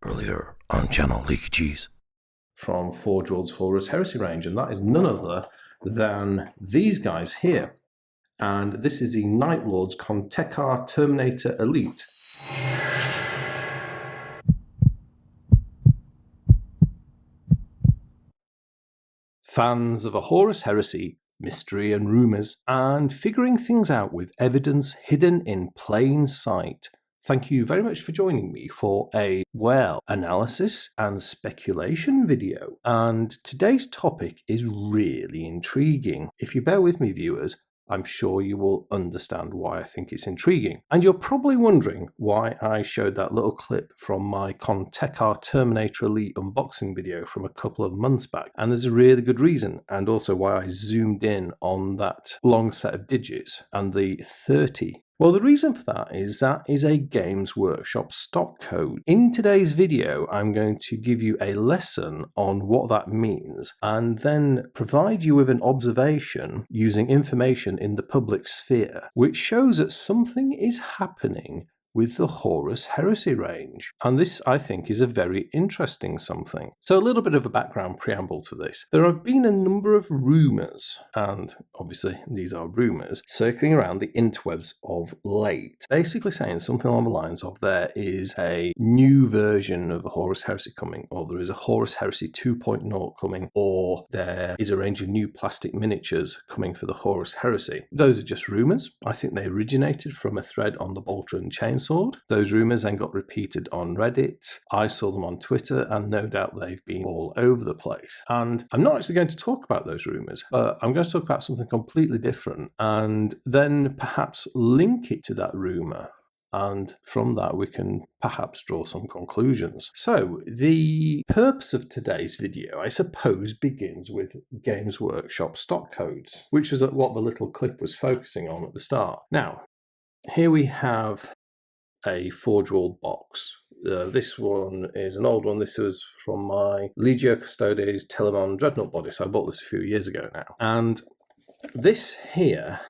Earlier on channel Leakycheese. From Forge World's Horus Heresy range, and that is none other than these guys here. And this is the Night Lord's Contekar Terminator Elite. Fans of a Horus Heresy, mystery and rumours, and figuring things out with evidence hidden in plain sight. Thank you very much for joining me for a, analysis and speculation video. And today's topic is really intriguing. If you bear with me, viewers, I'm sure you will understand why I think it's intriguing. And you're probably wondering why I showed that little clip from my Contekar Terminator Elite unboxing video from a couple of months back. And there's a really good reason, and also why I zoomed in on that long set of digits and the 30. Well, the reason for that is a Games Workshop stock code. In today's video, I'm going to give you a lesson on what that means and then provide you with an observation using information in the public sphere, which shows that something is happening with the Horus Heresy range. And this, I think, is a very interesting something. So a little bit of a background preamble to this. There have been a number of rumours, and obviously these are rumours, circling around the interwebs of late, basically saying something along the lines of there is a new version of the Horus Heresy coming, or there is a Horus Heresy 2.0 coming, or there is a range of new plastic miniatures coming for the Horus Heresy. Those are just rumours. I think they originated from a thread on the Bolter and Chainsword. Those rumours then got repeated on Reddit. I saw them on Twitter, and no doubt they've been all over the place. And I'm not actually going to talk about those rumours, but I'm going to talk about something completely different and then perhaps link it to that rumour. And from that, we can perhaps draw some conclusions. So the purpose of today's video, I suppose, begins with Games Workshop stock codes, which was what the little clip was focusing on at the start. Now, here we have a Forge World box. This one is an old one. This was from my Legio Custodes Telemon Dreadnought body, so I bought this a few years ago now. And this here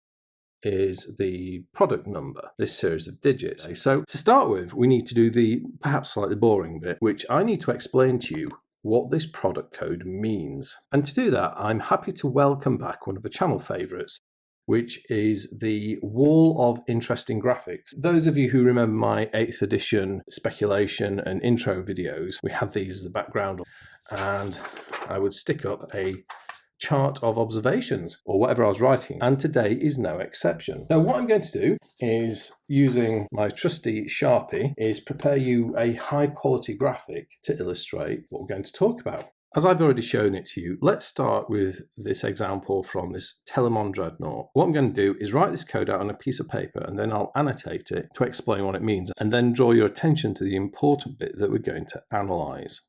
is the product number, this series of digits. So to start with, we need to do the perhaps slightly boring bit, which I need to explain to you what this product code means. And to do that, I'm happy to welcome back one of the channel favourites, which is the Wall of Interesting Graphics. Those of you who remember my 8th edition speculation and intro videos, we had these as a background, and I would stick up a chart of observations or whatever I was writing, and today is no exception. So what I'm going to do is, using my trusty Sharpie, is prepare you a high quality graphic to illustrate what we're going to talk about. As I've already shown it to you, let's start with this example from this Telemon Dreadnought. What I'm going to do is write this code out on a piece of paper, and then I'll annotate it to explain what it means, and then draw your attention to the important bit that we're going to analyse.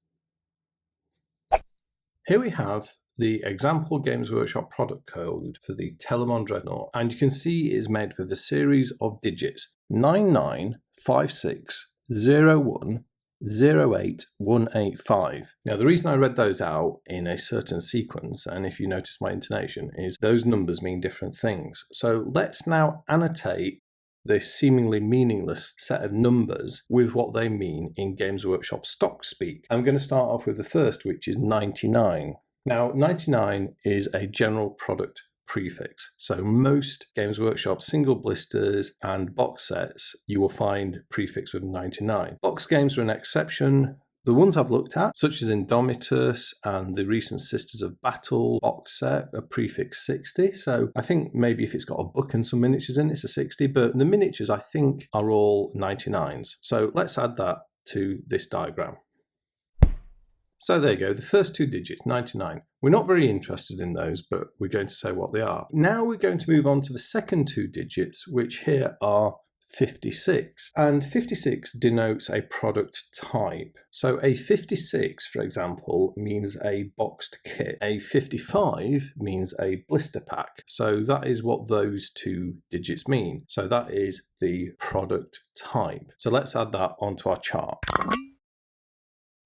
Here we have the example Games Workshop product code for the Telemon Dreadnought, and you can see it is made up of a series of digits 99560108185. Now, the reason I read those out in a certain sequence, and if you notice my intonation, is those numbers mean different things. So let's now annotate this seemingly meaningless set of numbers with what they mean in Games Workshop stock speak. I'm going to start off with the first, which is 99. Now, 99 is a general product prefix. So most Games Workshop single blisters and box sets, you will find prefix with 99. Box games are an exception. The ones I've looked at, such as Indomitus and the recent Sisters of Battle box set, are prefix 60. So I think maybe if it's got a book and some miniatures in, it's a 60. But the miniatures, I think, are all 99s. So let's add that to this diagram. So there you go, the first two digits, 99. We're not very interested in those, but we're going to say what they are. Now we're going to move on to the second two digits, which here are 56. And 56 denotes a product type. So a 56, for example, means a boxed kit. A 55 means a blister pack. So that is what those two digits mean. So that is the product type. So let's add that onto our chart.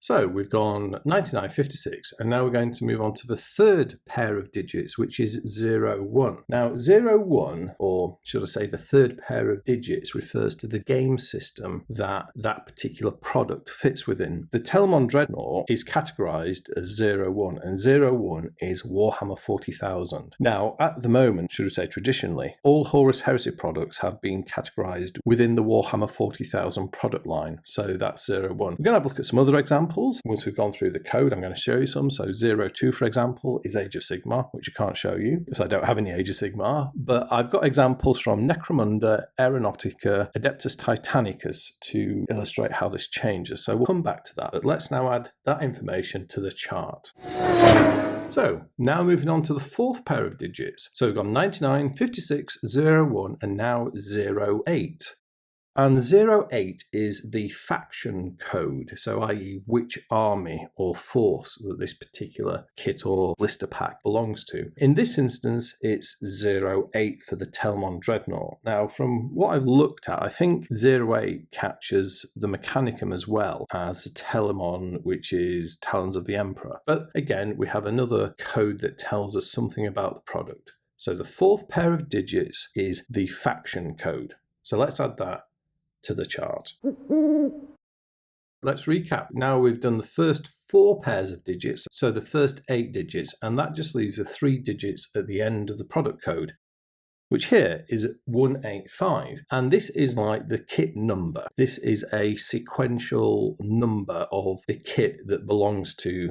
So we've gone 99, 56, and now we're going to move on to the third pair of digits, which is 0, 1. Now 0, 1, or should I say the third pair of digits, refers to the game system that that particular product fits within. The Telemon Dreadnought is categorized as 0, 1, and 0, 1 is Warhammer 40,000. Now, at the moment, should we say traditionally, all Horus Heresy products have been categorized within the Warhammer 40,000 product line. So that's 0, 1. We're going to have a look at some other examples. Once we've gone through the code, I'm going to show you some. So 0, 2, for example, is Age of Sigmar, which I can't show you because I don't have any Age of Sigmar. But I've got examples from Necromunda, Aeronautica, Adeptus Titanicus to illustrate how this changes. So we'll come back to that. But let's now add that information to the chart. So now moving on to the fourth pair of digits. So we've got 99, 56, 0, 1, and now 0, 8. And 08 is the faction code, so i.e. which army or force that this particular kit or blister pack belongs to. In this instance, it's 08 for the Telemon Dreadnought. Now, from what I've looked at, I think 08 captures the Mechanicum as well as the Telemon, which is Talons of the Emperor. But again, we have another code that tells us something about the product. So the fourth pair of digits is the faction code. So let's add that to the chart. Let's recap. Now we've done the first 4 pairs of digits, so the first 8 digits, and that just leaves the 3 digits at the end of the product code, which here is 185. And this is like the kit number. This is a sequential number of the kit that belongs to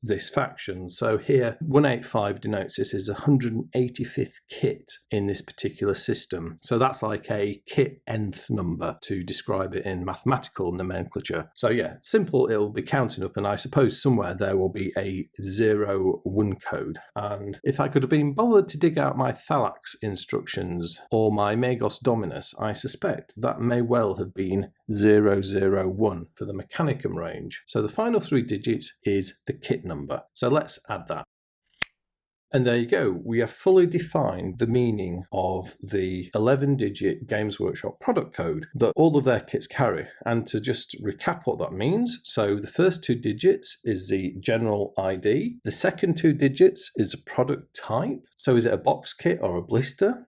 this faction. So here 185 denotes this is 185th kit in this particular system. So that's like a kit nth number to describe it in mathematical nomenclature. So yeah, simple, it'll be counting up, and I suppose somewhere there will be a 0, 1 code. And if I could have been bothered to dig out my Thalax instructions or my Magos Dominus, I suspect that may well have been 001 for the Mechanicum range. So the final 3 digits is the kit number. So let's add that. And there you go. We have fully defined the meaning of the 11-digit Games Workshop product code that all of their kits carry. And to just recap what that means, so the first 2 digits is the general ID. The second 2 digits is a product type. So is it a box kit or a blister?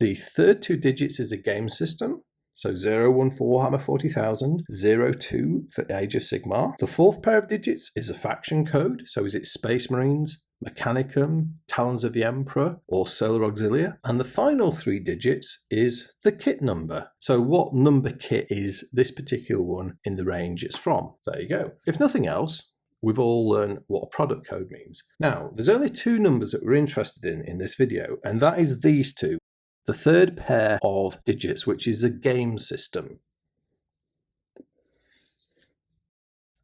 The third 2 digits is a game system. So 01 for Warhammer 40,000, 02 for Age of Sigmar. The fourth pair of digits is a faction code. So is it Space Marines, Mechanicum, Talons of the Emperor, or Solar Auxilia? And the final 3 digits is the kit number. So what number kit is this particular one in the range it's from? There you go. If nothing else, we've all learned what a product code means. Now, there's only 2 numbers that we're interested in this video, and that is these 2. The third pair of digits, which is a game system.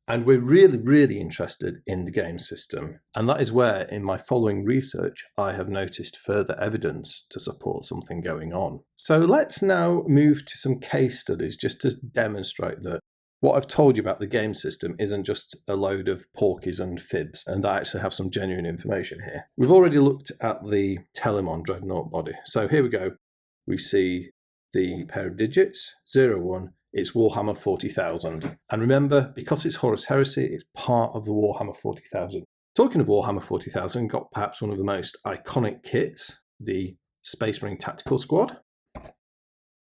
And we're really, really interested in the game system. And that is where, in my following research, I have noticed further evidence to support something going on. So let's now move to some case studies just to demonstrate that what I've told you about the game system isn't just a load of porkies and fibs, and I actually have some genuine information here. We've already looked at the Telemon Dreadnought body. So here we go. We see the pair of digits, 01, it's Warhammer 40,000. And remember, because it's Horus Heresy, it's part of the Warhammer 40,000. Talking of Warhammer 40,000, got perhaps one of the most iconic kits, the Space Marine Tactical Squad.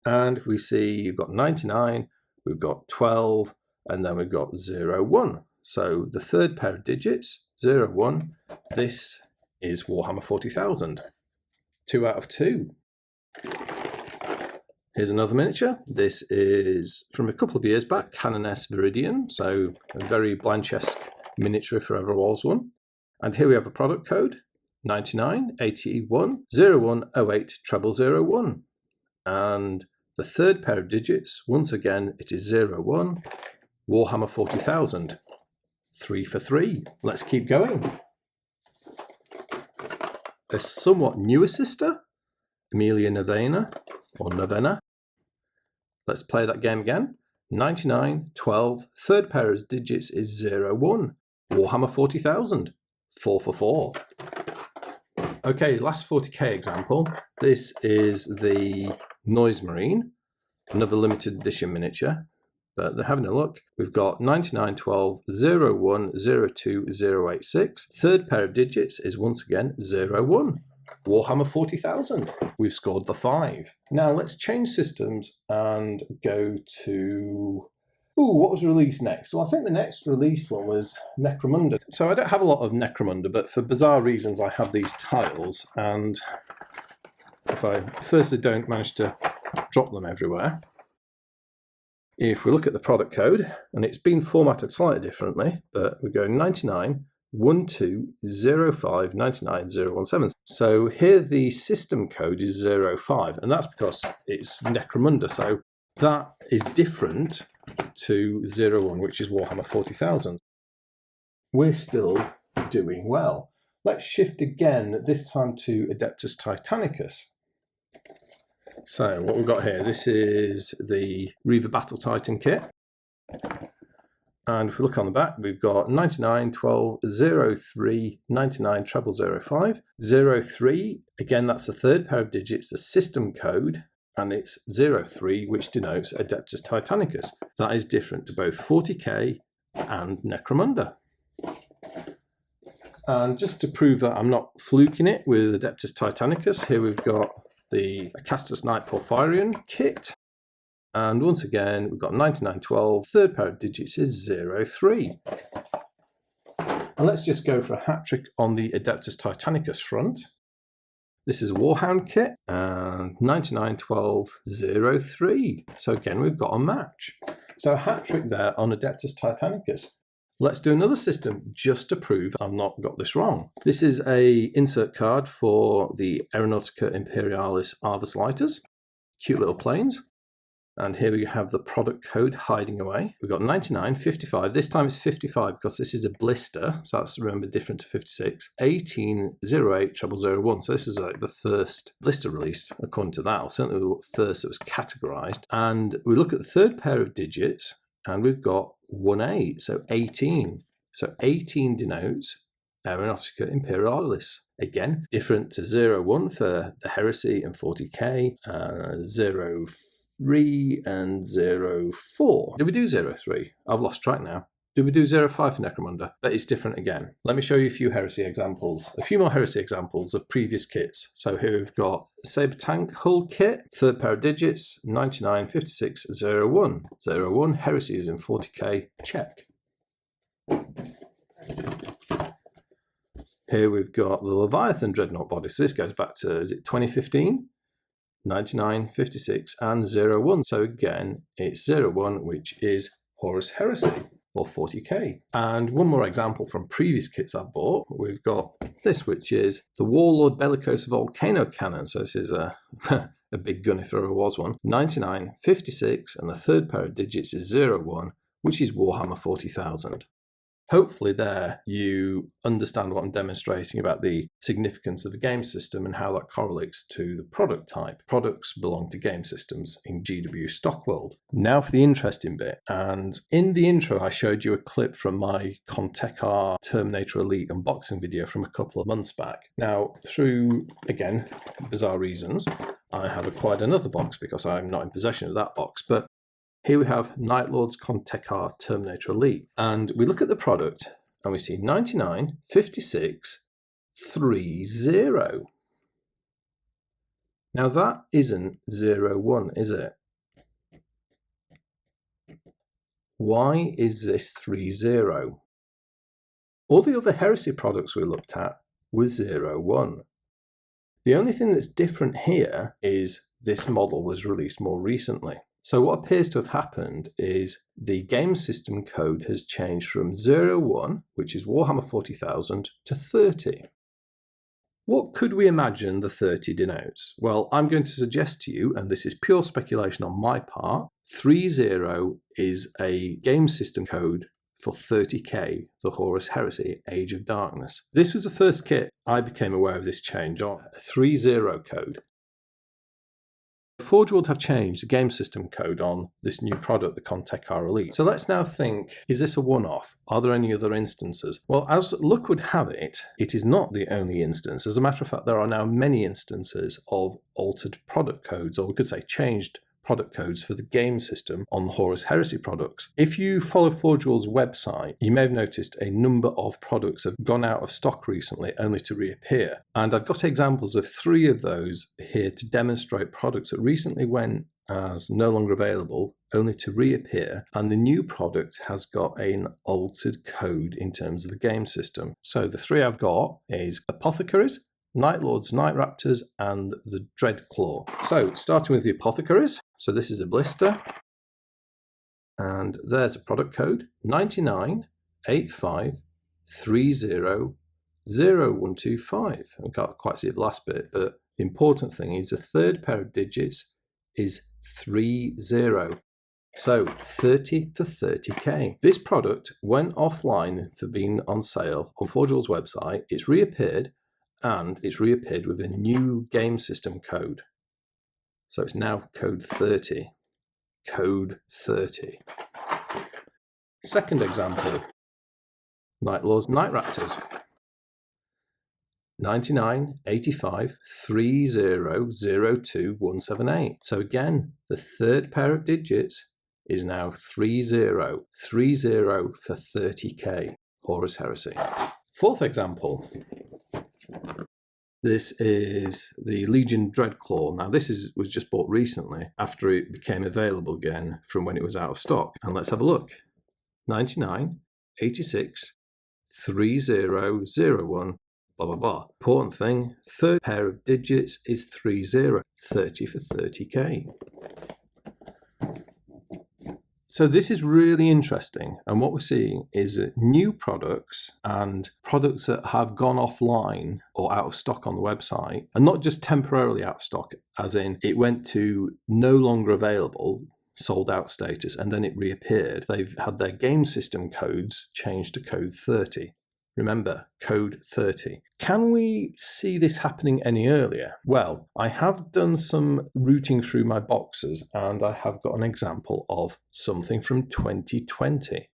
And we see you've got 99, we've got 12, and then we've got 01. So the third pair of digits, 01, this is Warhammer 40,000. 2 out of 2. Here's another miniature. This is from a couple of years back, Canoness Viridian, so a very Blanchesque miniature if there ever was one. And here we have a product code, 99 81 01 08 0001. And the third pair of digits, once again, it is 01, Warhammer 40,000. 3 for 3. Let's keep going. A somewhat newer sister, Amelia Novena, or Novena. Let's play that game again. 99, 12, third pair of digits is 01. Warhammer 40,000. 4 for 4. Okay, last 40k example. This is the Noise Marine, another limited edition miniature. but they're having a look. We've got 9912-01-02-086. Third pair of digits is once again 01. Warhammer 40,000. We've scored the 5. Now let's change systems and go to... what was released next? Well, I think the next released one was Necromunda. So I don't have a lot of Necromunda, but for bizarre reasons I have these tiles, and if I firstly don't manage to drop them everywhere, if we look at the product code, and it's been formatted slightly differently, but we go 9912059917. So here the system code is 05, and that's because it's Necromunda, so that is different to 01, which is Warhammer 40,000. We're still doing well. Let's shift again, this time to Adeptus Titanicus. So what we've got here, this is the Reaver Battle Titan kit. And if we look on the back, we've got 991203990005. 03, again, that's the third pair of digits, the system code, and it's 03, which denotes Adeptus Titanicus. That is different to both 40k and Necromunda. And just to prove that I'm not fluking it with Adeptus Titanicus, here we've got the Acastus Knight Porphyrion kit. And once again, we've got 9912, third pair of digits is 03. And let's just go for a hat trick on the Adeptus Titanicus front. This is a Warhound kit, and 9912-03. So again, we've got a match. So a hat trick there on Adeptus Titanicus. Let's do another system just to prove I've not got this wrong. This is a insert card for the Aeronautica Imperialis Arvus Lighters. Cute little planes. And here we have the product code hiding away. We've got 9955. This time it's 55 because this is a blister. So that's, remember, different to 56. 18080001. So this is like the first blister released, according to that, or certainly the first that was categorized. And we look at the third pair of digits, and we've got 18, so 18. So 18 denotes Aeronautica Imperialis. Again, different to 01 for the Heresy and 40k, 03 and 04. Did we do 03? I've lost track now. Did we do 05 for Necromunda? But it's different again. Let me show you a few heresy examples. A few more heresy examples of previous kits. So here we've got Sabre Tank Hull Kit, third pair of digits, 995601. 01, heresy is in 40k, check. Here we've got the Leviathan Dreadnought body. So this goes back to, is it 2015? 99, 56, and 01. So again, it's 01, which is Horus Heresy, or 40k. And one more example from previous kits I've bought. We've got this, which is the Warlord Bellicose Volcano Cannon. So this is a big gun if there ever was one. 99, 56, and the third pair of digits is 01, which is Warhammer 40,000. Hopefully there you understand what I'm demonstrating about the significance of the game system and how that correlates to the product type. Products belong to game systems in GW stock world. Now for the interesting bit. And in the intro I showed you a clip from my Contekar Terminator Elite unboxing video from a couple of months back. Now through, again, bizarre reasons, I have acquired another box because I'm not in possession of that box. But here we have Night Lord's Contekar Terminator Elite, and we look at the product and we see 99, 56, 30. Now that isn't 01, is it? Why is this 30? All the other Heresy products we looked at were 01. The only thing that's different here is this model was released more recently. So what appears to have happened is the game system code has changed from 01, which is Warhammer 40,000, to 30. What could we imagine the 30 denotes? Well, I'm going to suggest to you, and this is pure speculation on my part, 30 is a game system code for 30k, the Horus Heresy, Age of Darkness. This was the first kit I became aware of this change on, a 30 code. Forge World have changed the game system code on this new product, the Contekar Elite. So let's now think, is this a one-off? Are there any other instances? Well, as luck would have it, it is not the only instance. As a matter of fact, there are now many instances of altered product codes, or we could say changed product codes for the game system on the Horus Heresy products. If you follow Forge World's website, you may have noticed a number of products have gone out of stock recently only to reappear. And I've got examples of 3 of those here to demonstrate products that recently went as no longer available, only to reappear, and the new product has got an altered code in terms of the game system. So the 3 I've got is Apothecaries, Night Lords, Night Raptors, and the Dreadclaw. So starting with the Apothecaries, so this is a blister, and there's a product code 9985300125. I can't quite see the last bit, but the important thing is the third pair of digits is 30. So 30 for 30k. This product went offline for being on sale on Forge World's website. It's reappeared, and it's reappeared with a new game system code. So it's now code 30. Code 30. Second example, Night Lords, Night Raptors. 998530020178. So again, the third pair of digits is now 30. 30 for 30k. Horus Heresy. Fourth example. This is the Legion Dreadclaw. Now this was just bought recently after it became available again from when it was out of stock. And let's have a look. 99863001. Blah, blah, blah. Important thing, third pair of digits is 30. 30 for 30k. So this is really interesting. And what we're seeing is that new products and products that have gone offline or out of stock on the website, and not just temporarily out of stock, as in it went to no longer available, sold out status, and then it reappeared. They've had their game system codes changed to code 30. Remember, code 30. Can we see this happening any earlier? Well, I have done some rooting through my boxes, and I have got an example of something from 2020.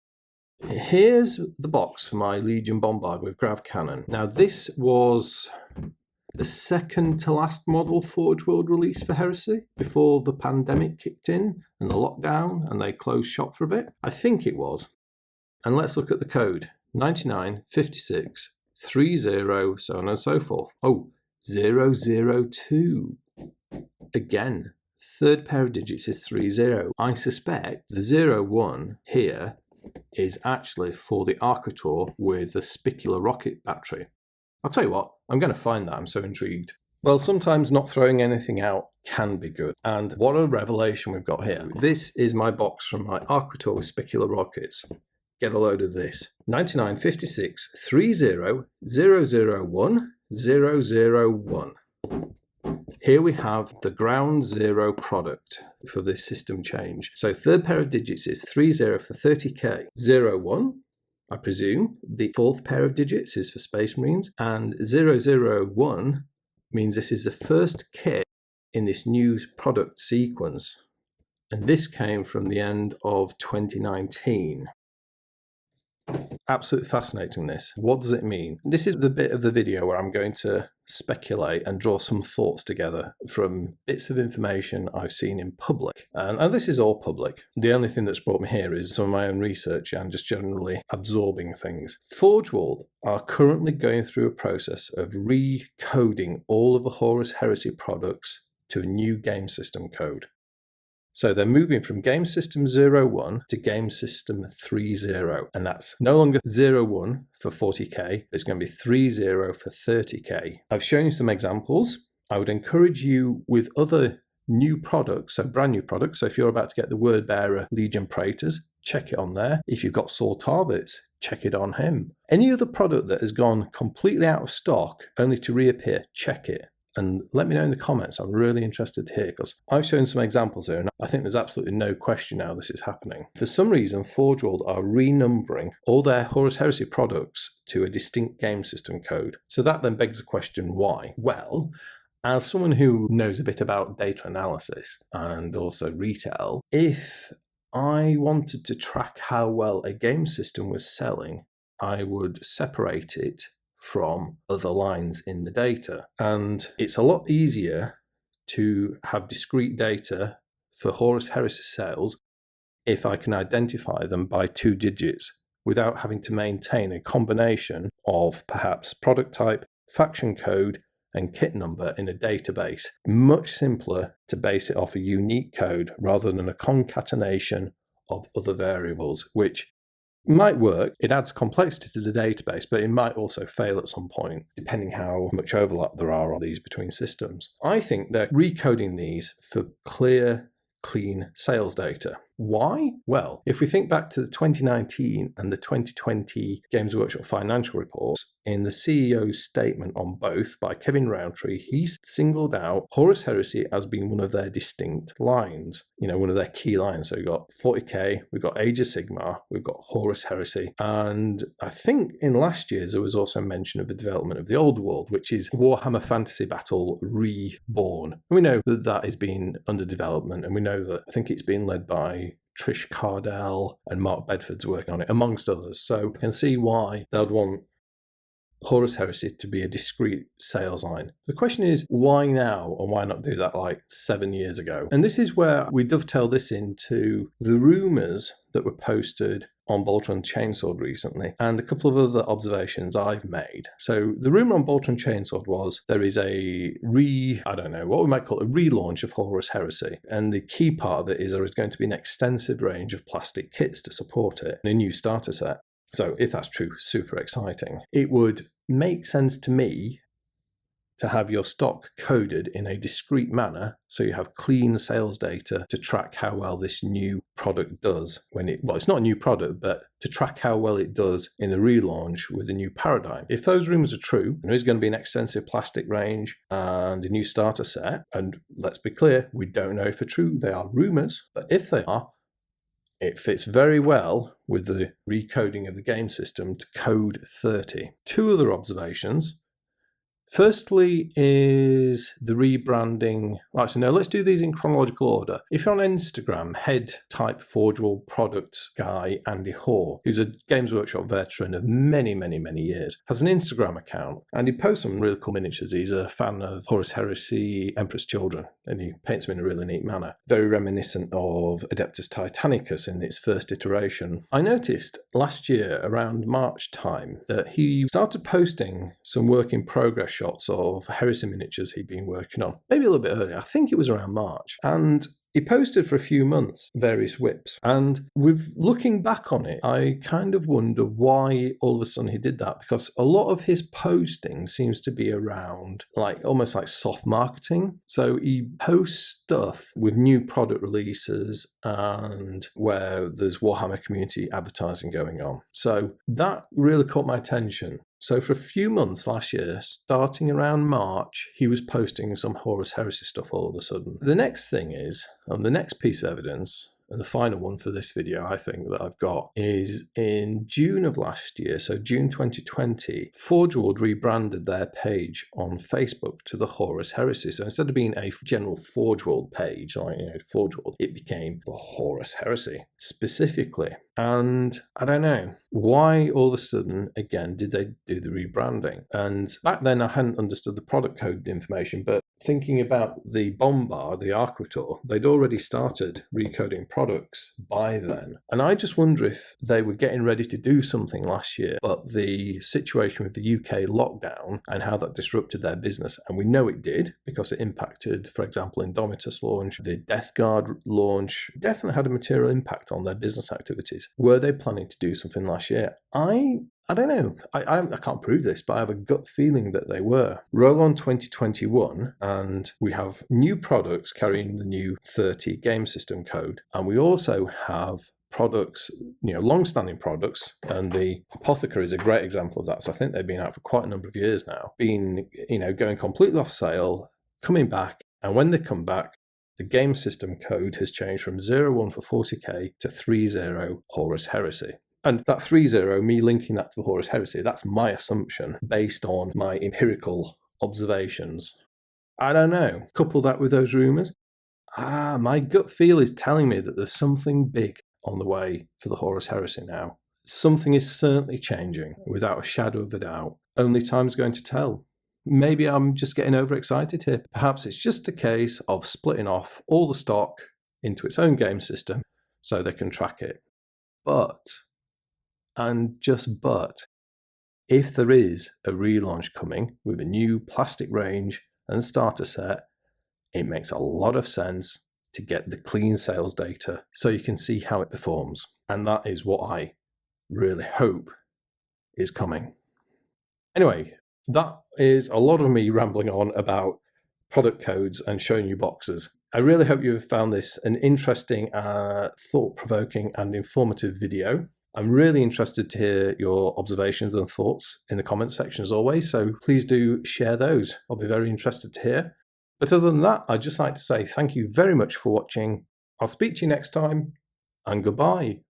Here's the box for my Legion Bombard with Grav Cannon. Now, this was the second to last model Forge World release for Heresy before the pandemic kicked in and the lockdown and they closed shop for a bit. I think it was. And let's look at the code. 99, 56, 30, so on and so forth. Oh, 002. Again, third pair of digits is 30. I suspect the 01 here is actually for the Arcator with the spicular rocket battery. I'll tell you what, I'm going to find that. I'm so intrigued. Well, sometimes not throwing anything out can be good. And what a revelation we've got here. This is my box from my Arcator with spicular rockets. Get a load of this. 99, 56, 30, 001, 001. Here we have the ground zero product for this system change. So third pair of digits is 30 for 30k. 01, I presume. The fourth pair of digits is for Space Marines. And 001 means this is the first kit in this new product sequence. And this came from the end of 2019. Absolutely fascinating this. What does it mean? This is the bit of the video where I'm going to speculate and draw some thoughts together from bits of information I've seen in public. And this is all public. The only thing that's brought me here is some of my own research and just generally absorbing things. Forge World are currently going through a process of recoding all of the Horus Heresy products to a new game system code. So they're moving from game system 01 to game system 30. And that's no longer 01 for 40k. It's going to be 30 for 30k. I've shown you some examples. I would encourage you with other new products, so brand new products. So if you're about to get the Word Bearer Legion Praetors, check it on there. If you've got Saul Tarbits, check it on him. Any other product that has gone completely out of stock only to reappear, check it. And let me know in the comments. I'm really interested to hear because I've shown some examples here and I think there's absolutely no question how this is happening. For some reason, Forge World are renumbering all their Horus Heresy products to a distinct game system code. So that then begs the question, why? Well, as someone who knows a bit about data analysis and also retail, if I wanted to track how well a game system was selling, I would separate it from other lines in the data. And it's a lot easier to have discrete data for Horus Heresy sales if I can identify them by 2 digits without having to maintain a combination of perhaps product type, faction code, and kit number in a database. Much simpler to base it off a unique code rather than a concatenation of other variables, which might work. It adds complexity to the database, but it might also fail at some point, depending how much overlap there are on these between systems. I think they're recoding these for clear, clean sales data. Why? Well, if we think back to the 2019 and the 2020 Games Workshop financial reports, in the CEO's statement on both by Kevin Roundtree, he singled out Horus Heresy as being one of their distinct lines, one of their key lines. So we've got 40k, we've got Age of Sigmar, we've got Horus Heresy, and I think in last year's there was also mention of the development of the Old World, which is Warhammer Fantasy Battle Reborn. We know that that is being under development, and we know that I think it's being led by Trish Cardell and Mark Bedford's working on it, amongst others. So you can see why they'd want Horus Heresy to be a discrete sales line. The question is, why now, and why not do that like 7 years ago? And this is where we dovetail this into the rumours that were posted on Bolter and Chainsword recently, and a couple of other observations I've made. So the rumour on Bolter and Chainsword was there is a what we might call a relaunch of Horus Heresy, and the key part of it is there is going to be an extensive range of plastic kits to support it, and a new starter set. So if that's true, super exciting. It would make sense to me to have your stock coded in a discrete manner so you have clean sales data to track how well this new product does it's not a new product, but to track how well it does in the relaunch with a new paradigm. If those rumours are true, there is going to be an extensive plastic range and a new starter set, and let's be clear, we don't know if they're true, they are rumours, but if they are, it fits very well with the recoding of the game system to code 30. 2 other observations. Firstly is the rebranding. Actually, no, let's do these in chronological order. If you're on Instagram, head type Forge World product guy Andy Hoare, who's a Games Workshop veteran of many, many, many years, has an Instagram account, and he posts some really cool miniatures. He's a fan of Horus Heresy, Emperor's Children, and he paints them in a really neat manner. Very reminiscent of Adeptus Titanicus in its first iteration. I noticed last year, around March time, that he started posting some work in progress shots of Heresy miniatures he'd been working on. Maybe a little bit earlier. I think it was around March. And he posted for a few months various whips. And with looking back on it, I kind of wonder why all of a sudden he did that, because a lot of his posting seems to be around almost like soft marketing. So he posts stuff with new product releases and where there's Warhammer community advertising going on. So that really caught my attention. So for a few months last year, starting around March, he was posting some Horus Heresy stuff all of a sudden. The next thing is, the next piece of evidence, and the final one for this video, I think, that I've got, is in June of last year, so June 2020, Forge World rebranded their page on Facebook to the Horus Heresy. So instead of being a general Forge World page, Forge World, it became the Horus Heresy specifically. And I don't know why all of a sudden, again, did they do the rebranding? And back then I hadn't understood the product code information, but thinking about the Bombard, the Arquator, they'd already started recoding products by then. And I just wonder if they were getting ready to do something last year, but the situation with the UK lockdown and how that disrupted their business, and we know it did because it impacted, for example, Indomitus launch, the Death Guard launch, definitely had a material impact on their business activities. Were they planning to do something last year? I don't know. I can't prove this, but I have a gut feeling that they were. Roll on 2021, and we have new products carrying the new 30 game system code. And we also have products, long-standing products, and the Apothecary is a great example of that. So I think they've been out for quite a number of years now, going completely off sale, coming back, and when they come back, the game system code has changed from 01 for 40k to 30 Horus Heresy. And that 30, me linking that to the Horus Heresy, that's my assumption based on my empirical observations. I don't know. Couple that with those rumours. My gut feel is telling me that there's something big on the way for the Horus Heresy now. Something is certainly changing, without a shadow of a doubt. Only time's going to tell. Maybe I'm just getting overexcited here. Perhaps it's just a case of splitting off all the stock into its own game system so they can track it. But, and just but, if there is a relaunch coming with a new plastic range and starter set, it makes a lot of sense to get the clean sales data so you can see how it performs. And that is what I really hope is coming. Anyway, that is a lot of me rambling on about product codes and showing you boxes. I really hope you've found this an interesting, thought-provoking and informative video. I'm really interested to hear your observations and thoughts in the comment section as always, so please do share those. I'll be very interested to hear. But other than that, I'd just like to say thank you very much for watching. I'll speak to you next time, and goodbye.